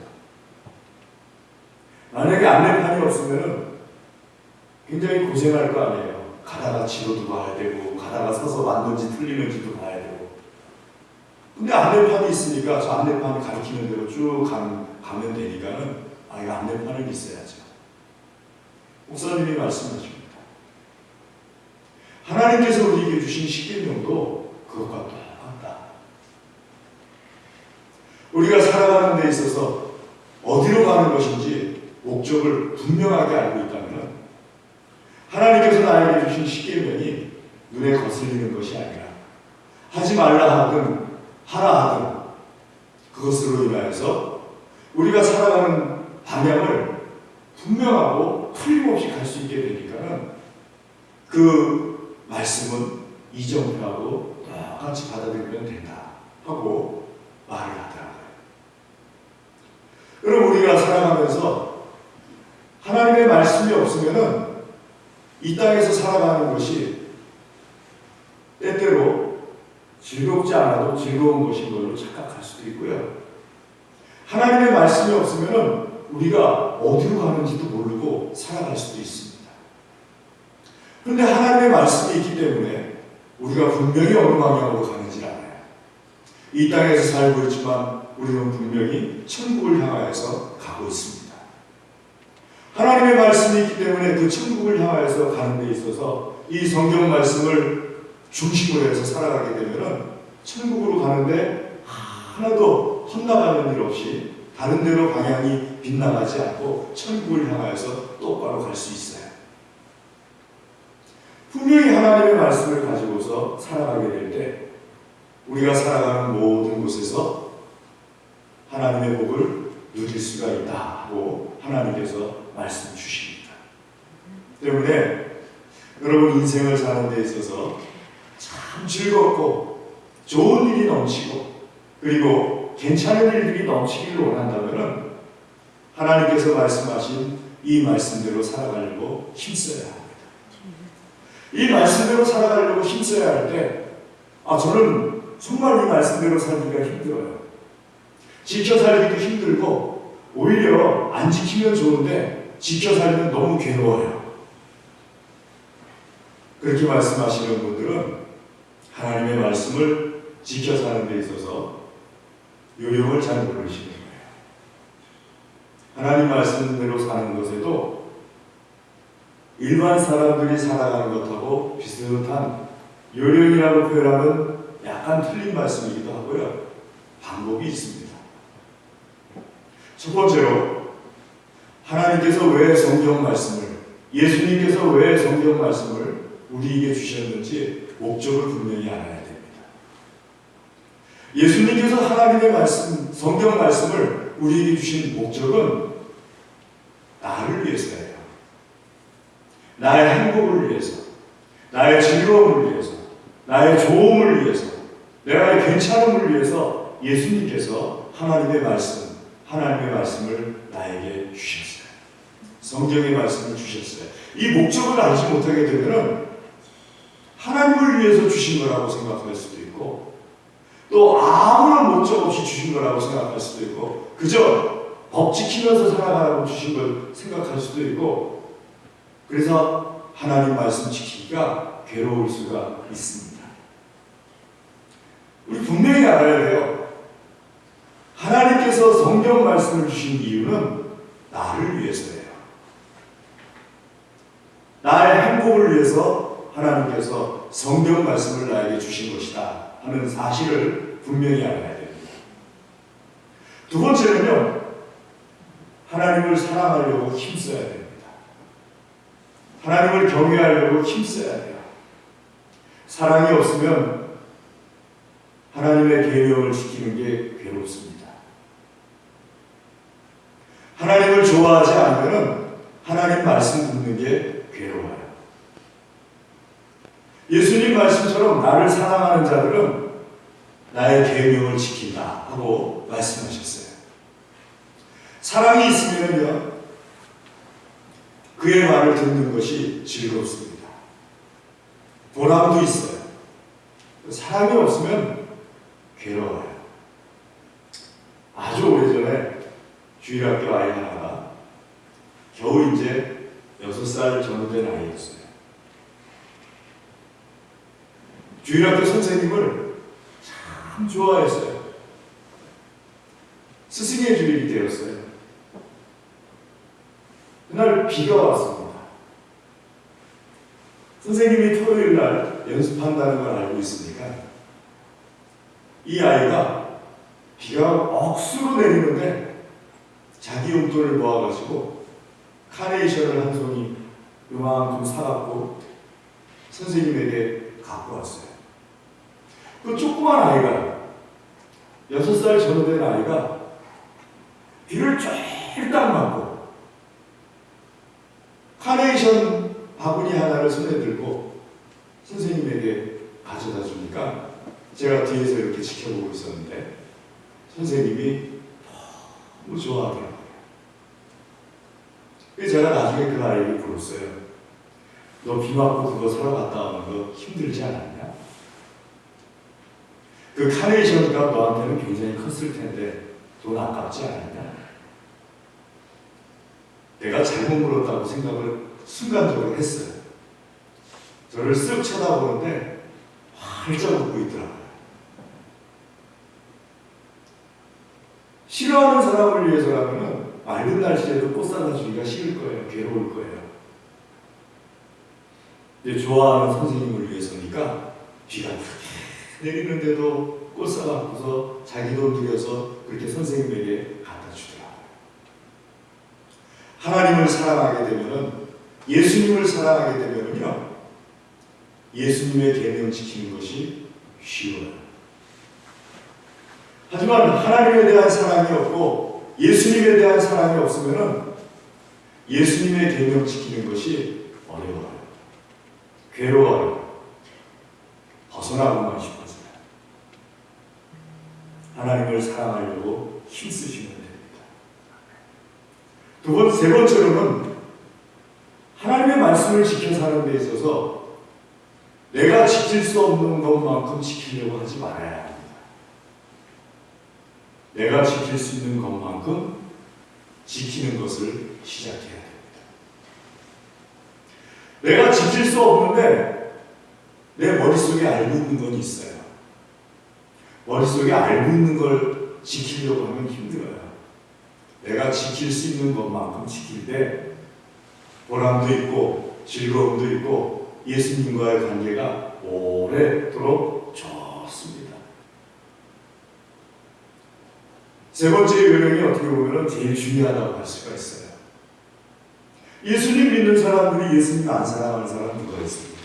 만약에 안내판이 없으면 굉장히 고생할 거 아니에요. 가다가 지도도 봐야 되고, 가다가 서서 맞는지 틀리는지도 봐야 되고. 근데 안내판이 있으니까 저 안내판 가리키는 대로 쭉 가면 되니까는 이 안내판은 있어야죠. 목사님이 말씀하십니다. 하나님께서 우리에게 주신 십계명도 그것과 똑같다. 우리가 살아가는 데 있어서 어디로 가는 것인지 목적을 분명하게 알고 있다면 하나님께서 나에게 주신 십계명이 눈에 거슬리는 것이 아니라 하지 말라 하든 하라 하든 그것으로 인하여서 우리가 살아가는 방향을 분명하고 틀림없이 갈 수 있게 되니까는 그 말씀은 이정표하고 똑같이 받아들이면 된다 하고 말을 하더라고요. 그럼 우리가 살아가면서 하나님의 말씀이 없으면은 이 땅에서 살아가는 것이 때때로 즐겁지 않아도 즐거운 것인 걸로 착각할 수도 있고요. 하나님의 말씀이 없으면은 우리가 어디로 가는지도 모르고 살아갈 수도 있습니다. 그런데 하나님의 말씀이 있기 때문에 우리가 분명히 어느 방향으로 가는지 알아요. 이 땅에서 살고 있지만 우리는 분명히 천국을 향하여서 가고 있습니다. 하나님의 말씀이 있기 때문에 그 천국을 향하여서 가는 데 있어서 이 성경 말씀을 중심으로 해서 살아가게 되면 천국으로 가는데 하나도 헛나가는 일 없이 다른 데로 방향이 빗나가지 않고 천국을 향하여서 똑바로 갈 수 있어요. 분명히 하나님의 말씀을 가지고서 살아가게 될 때 우리가 살아가는 모든 곳에서 하나님의 복을 누릴 수가 있다 하고 하나님께서 말씀 주십니다. 때문에 여러분 인생을 사는 데 있어서 참 즐겁고 좋은 일이 넘치고 그리고 괜찮은 일들이 넘치기를 원한다면 하나님께서 말씀하신 이 말씀대로 살아가려고 힘써야 합니다. 이 말씀대로 살아가려고 힘써야 할 때 저는 정말 이 말씀대로 살기가 힘들어요. 지켜 살기도 힘들고 오히려 안 지키면 좋은데 지켜 살면 너무 괴로워요. 그렇게 말씀하시는 분들은 하나님의 말씀을 지켜 사는 데 있어서 요령을 잘 모르시는 거예요. 하나님 말씀대로 사는 것에도 일반 사람들이 살아가는 것하고 비슷한 요령이라고 표현하면 약간 틀린 말씀이기도 하고요. 방법이 있습니다. 첫 번째로 하나님께서 왜 성경 말씀을, 예수님께서 왜 성경 말씀을 우리에게 주셨는지 목적을 분명히 알아야 됩니다. 예수님께서 하나님의 말씀, 성경 말씀을 우리에게 주신 목적은 나를 위해서예요. 나의 행복을 위해서, 나의 즐거움을 위해서, 나의 좋음을 위해서, 나의 괜찮음을 위해서 예수님께서 하나님의 말씀을 나에게 주셨어요. 성경의 말씀을 주셨어요. 이 목적을 알지 못하게 되면 하나님을 위해서 주신 거라고 생각할 수도 있고 또 아무런 목적 없이 주신 거라고 생각할 수도 있고 그저 법 지키면서 살아가라고 주신 걸 생각할 수도 있고 그래서 하나님 말씀 지키기가 괴로울 수가 있습니다. 우리 분명히 알아야 돼요. 하나님께서 성경 말씀을 주신 이유는 나를 위해서예요. 나의 행복을 위해서 하나님께서 성경 말씀을 나에게 주신 것이다 하는 사실을 분명히 알아야 됩니다. 두 번째는요, 하나님을 사랑하려고 힘써야 됩니다. 하나님을 경외하려고 힘써야 돼요. 사랑이 없으면 하나님의 계명을 지키는 게 괴롭습니다. 하나님을 좋아하지 않으면 하나님 말씀 듣는 게 괴로워요. 예수님 말씀처럼 나를 사랑하는 자들은 나의 계명을 지킨다 하고 말씀하셨어요. 사랑이 있으면요, 그의 말을 듣는 것이 즐겁습니다. 보람도 있어요. 사랑이 없으면 괴로워요. 아주 오래전에 주일학교 아이 하나가 겨우 이제 6살 정도 된 아이였어요. 주일학교 선생님을 참 좋아했어요. 스승의 주일이 되었어요. 그날 비가 왔습니다. 선생님이 토요일 날 연습한다는 걸 알고 있으니까 이 아이가 비가 억수로 내리는데 자기 용돈을 모아가지고 카네이션을 한 송이 요만큼 사갖고 선생님에게 갖고 왔어요. 그 조그만 아이가 6살 전후 된 아이가 비를 쫄딱 맞고 카네이션 바구니 하나를 손에 들고 선생님에게 가져다 주니까 제가 뒤에서 이렇게 지켜보고 있었는데 선생님이 너무 좋아하더라고요. 그래서 제가 나중에 그 아이에게 물었어요. 너 비 맞고 그거 사러 갔다 오는 거 힘들지 않았냐? 그 카네이션 값 너한테는 굉장히 컸을 텐데 돈 아깝지 않았냐? 내가 잘못 물었다고 생각을 순간적으로 했어요. 저를 쓱 쳐다보는데 활짝 웃고 있더라고요. 싫어하는 사람을 위해서라면 맑은 날씨에도 꽃 사다 주기가 싫을 거예요. 괴로울 거예요. 근데 좋아하는 선생님을 위해서니까 비가 그렇게 내리는데도 꽃 사갖고서 자기 돈 들여서 그렇게 선생님에게 갖다 주더라고요. 하나님을 사랑하게 되면은, 예수님을 사랑하게 되면은요, 예수님의 계명 지키는 것이 쉬워요. 하지만 하나님에 대한 사랑이 없고 예수님에 대한 사랑이 없으면 예수님의 계명 지키는 것이 어려워요. 괴로워요. 벗어나고만 싶어서요. 하나님을 사랑하려고 힘쓰시면 됩니다. 세 번째로는 하나님의 말씀을 지켜 사는 데 있어서 내가 지킬 수 없는 것만큼 지키려고 하지 말아야 합니다. 내가 지킬 수 있는 것만큼 지키는 것을 시작해야 됩니다. 내가 지킬 수 없는데 내 머릿속에 알고 있는 건 있어요. 머릿속에 알고 있는 걸 지키려고 하면 힘들어요. 내가 지킬 수 있는 것만큼 지킬 때 보람도 있고 즐거움도 있고 예수님과의 관계가 오래도록 좋습니다. 세 번째 요령이 어떻게 보면 제일 중요하다고 할 수가 있어요. 예수님 믿는 사람들이 예수님 안 사랑하는 사람 누가 있습니까?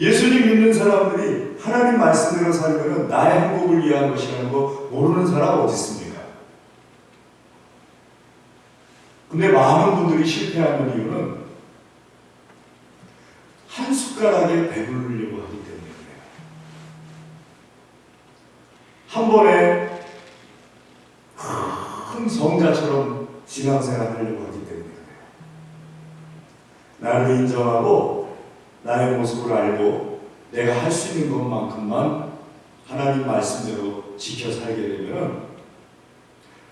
예수님 믿는 사람들이 하나님 말씀대로 살면 나의 행복을 위한 것이라는 거 모르는 사람 어디 있습니까? 근데 많은 분들이 실패하는 이유는 한 숟가락에 배부르려고 하기 때문에 그래요. 한 번에 큰 성자처럼 신앙생활 하려고 하기 때문에 그래요. 나를 인정하고 나의 모습을 알고 내가 할 수 있는 것만큼만 하나님 말씀대로 지켜 살게 되면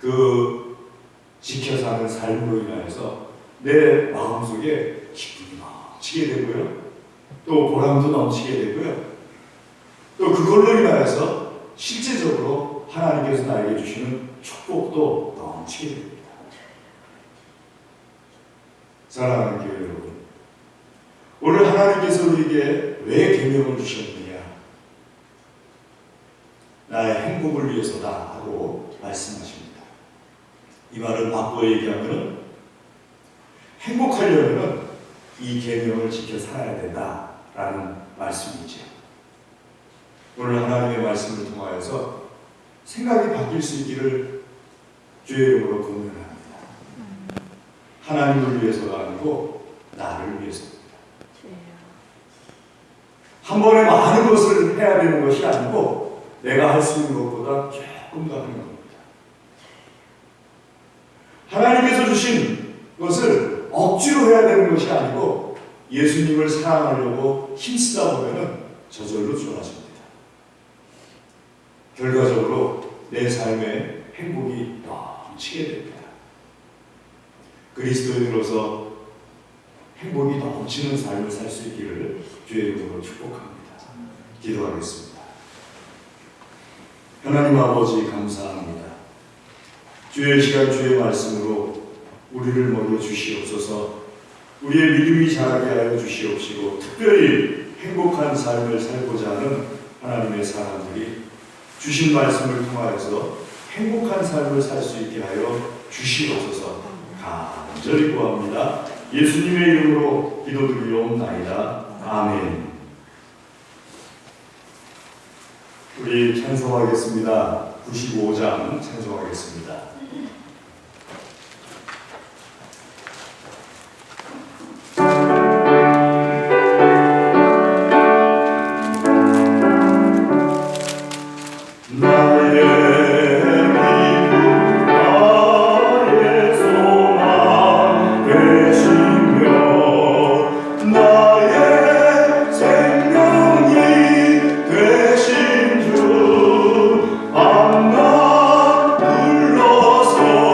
그 지켜 사는 삶으로 인하여서 내 마음속에 기쁨이 넘치게 되고요. 또 보람도 넘치게 되고요. 또 그걸로 인하여서 실제적으로 하나님께서 나에게 주시는 축복도 넘치게 됩니다. 사랑하는 교회 여러분, 오늘 하나님께서 우리에게 왜 계명을 주셨느냐? 나의 행복을 위해서다 하고 말씀하십니다. 이 말을 바꿔 얘기하면 행복하려면 이 계명을 지켜 살아야 된다라는 말씀이죠. 오늘 하나님의 말씀을 통하여서 생각이 바뀔 수 있기를 주의 이름으로 권면합니다. 하나님을 위해서가 아니고 나를 위해서입니다. 한 번에 많은 것을 해야 되는 것이 아니고 내가 할 수 있는 것보다 조금 더 하는 겁니다. 하나님께서 주신 것을 억지로 해야 되는 것이 아니고 예수님을 사랑하려고 힘쓰다 보면 저절로 좋아집니다. 결과적으로 내 삶에 행복이 넘치게 됩니다. 그리스도인으로서 행복이 넘치는 삶을 살 수 있기를 주의 이름으로 축복합니다. 기도하겠습니다. 하나님 아버지 감사합니다. 주의 시간 주의 말씀으로 우리를 먹여 주시옵소서. 우리의 믿음이 자라게 하여 주시옵시고 특별히 행복한 삶을 살고자 하는 하나님의 사람들이 주신 말씀을 통하여서 행복한 삶을 살 수 있게 하여 주시옵소서. 간절히 구합니다. 예수님의 이름으로 기도드리옵나이다. 아멘. 우리 찬송하겠습니다. 95장 찬송하겠습니다. 불러서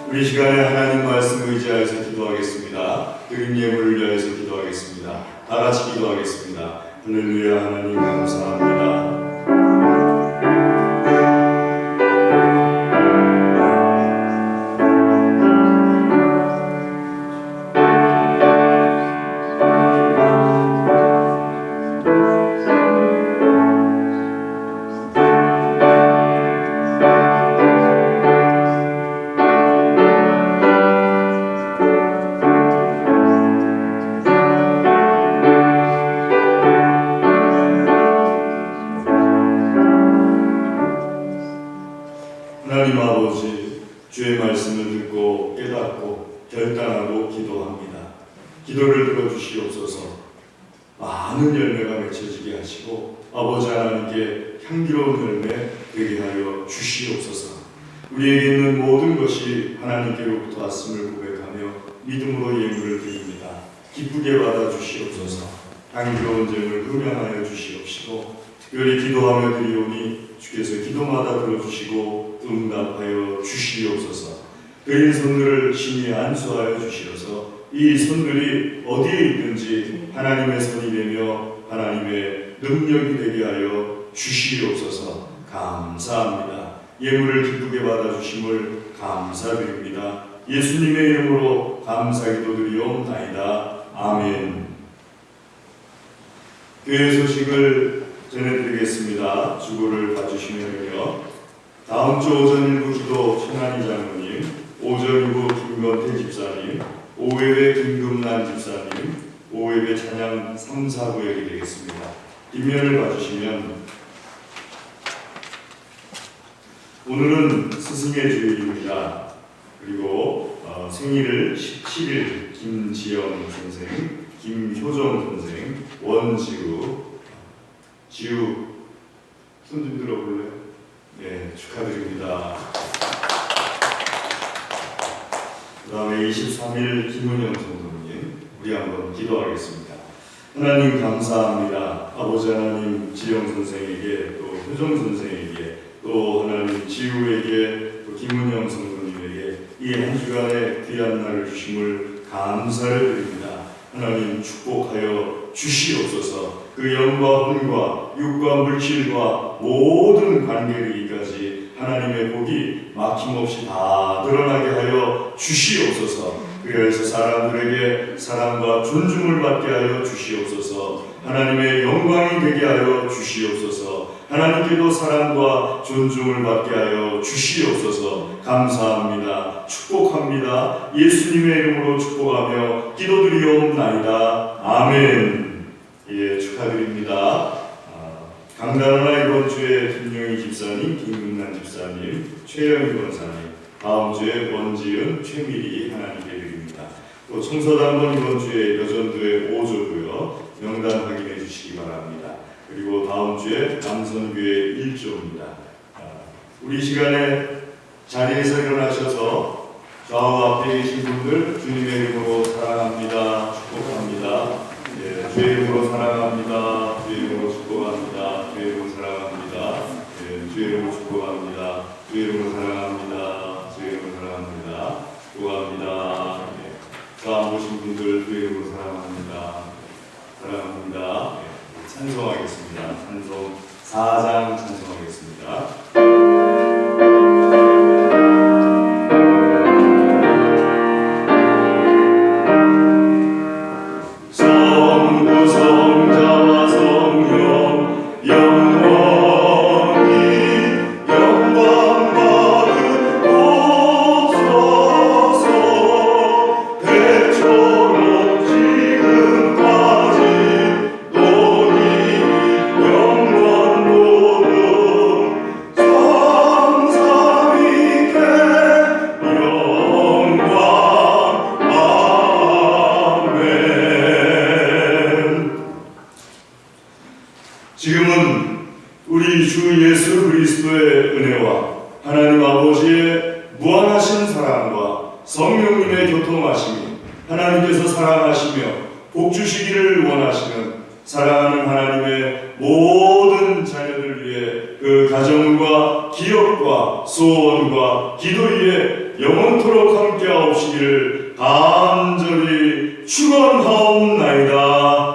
우리 시간에 하나님 말씀 의지하여서 기도하겠습니다. 드린 예물을 위하여서 기도하겠습니다. 다 같이 기도하겠습니다. 할렐루야. 하나님 감사합니다. 하나님 아버지, 주의 말씀을 듣고 깨닫고 결단하고 기도합니다. 기도를 들어주시옵소서. 많은 열매가 맺혀지게 하시고 아버지 하나님께 향기로운 열매 되게 하여 주시옵소서. 우리에게 있는 모든 것이 하나님께로부터 왔음을 고백하며 믿음으로 예물을 드립니다. 기쁘게 받아 주시옵소서. 향기로운 제물 흠양하여 주시옵시고 특별히 기도하며 드리오니 주께서 기도마다 들어주시고 응답하여 주시옵소서. 드린 손들을 신이 안수하여 주시어서 이 손들이 어디에 있든지 하나님의 손이 되며 하나님의 능력이 되게 하여 주시옵소서. 감사합니다. 예물을 기쁘게 받아주심을 감사드립니다. 예수님의 이름으로 감사기도 드리옵나이다. 아멘. 교회 소식을 전해드리겠습니다. 주보를 봐주시면요. 다음 주 오전 일부 기도 천안희 장로님, 오전 일부 김건태 집사님, 오후예배 김금란 집사님, 오후예배 찬양 3, 4부역이 되겠습니다. 뒷면을 봐주시면 오늘은 스승의 주일입니다. 그리고 생일을 17일 김지영 선생, 김효정 선생, 원지우, 지우 손 좀 들어볼래요? 네, 축하드립니다. 그 다음에 23일 김은영 성도님, 우리 한번 기도하겠습니다. 하나님 감사합니다. 아버지 하나님 지영 선생에게 또 효정 선생에게 또 하나님 지우에게 또 김은영 성도님에게 이 한 주간의 귀한 날을 주심을 감사를 드립니다. 하나님 축복하여 주시옵소서. 그 영과 혼과 육과 물질과 모든 관계이기까지 하나님의 복이 막힘없이 다 드러나게 하여 주시옵소서. 그래서 사람들에게 사랑과 존중을 받게 하여 주시옵소서. 하나님의 영광이 되게 하여 주시옵소서. 하나님께도 사랑과 존중을 받게 하여 주시옵소서. 감사합니다. 축복합니다. 예수님의 이름으로 축복하며 기도드리옵나이다. 아멘. 예, 축하드립니다. 강단하나 이번 주에 김용희 집사님, 김금란 집사님, 최영희 권사님, 다음 주에 원지은, 최미리 하나님께 드립니다. 또 청서당번 이번 주에 여전도에 5조고요. 명단 확인해 주시기 바랍니다. 그리고 다음 주에 남선교회 1조입니다. 우리 시간에 자리에서 일어나셔서 좌우 앞에 계신 분들 주님의 이름으로 사랑합니다. 축복합니다. 예, 주의 이름으로 사랑합니다. 주의 이름으로 축복합니다. 주의 이름으로 사랑합니다. 예, 주의 이름으로 축복합니다. 주의 이름으로 사랑합니다. 주의 이름으로 사랑합니다. 축복합니다. 예, 다음 오신 분들 주의 이름으로 사랑합니다. 사랑합니다. 예, 찬송하겠습니다. 찬송 4장 찬송하겠습니다. 영원히 영광 주 예수 그리스도의 은혜와 하나님 아버지의 무한하신 사랑과 성령님의 교통하심이 하나님께서 사랑하시며 복 주시기를 원하시는 사랑하는 하나님의 모든 자녀들 위해 그 가정과 기업과 소원과 기도 위에 영원토록 함께하옵시기를 간절히 축원하옵나이다.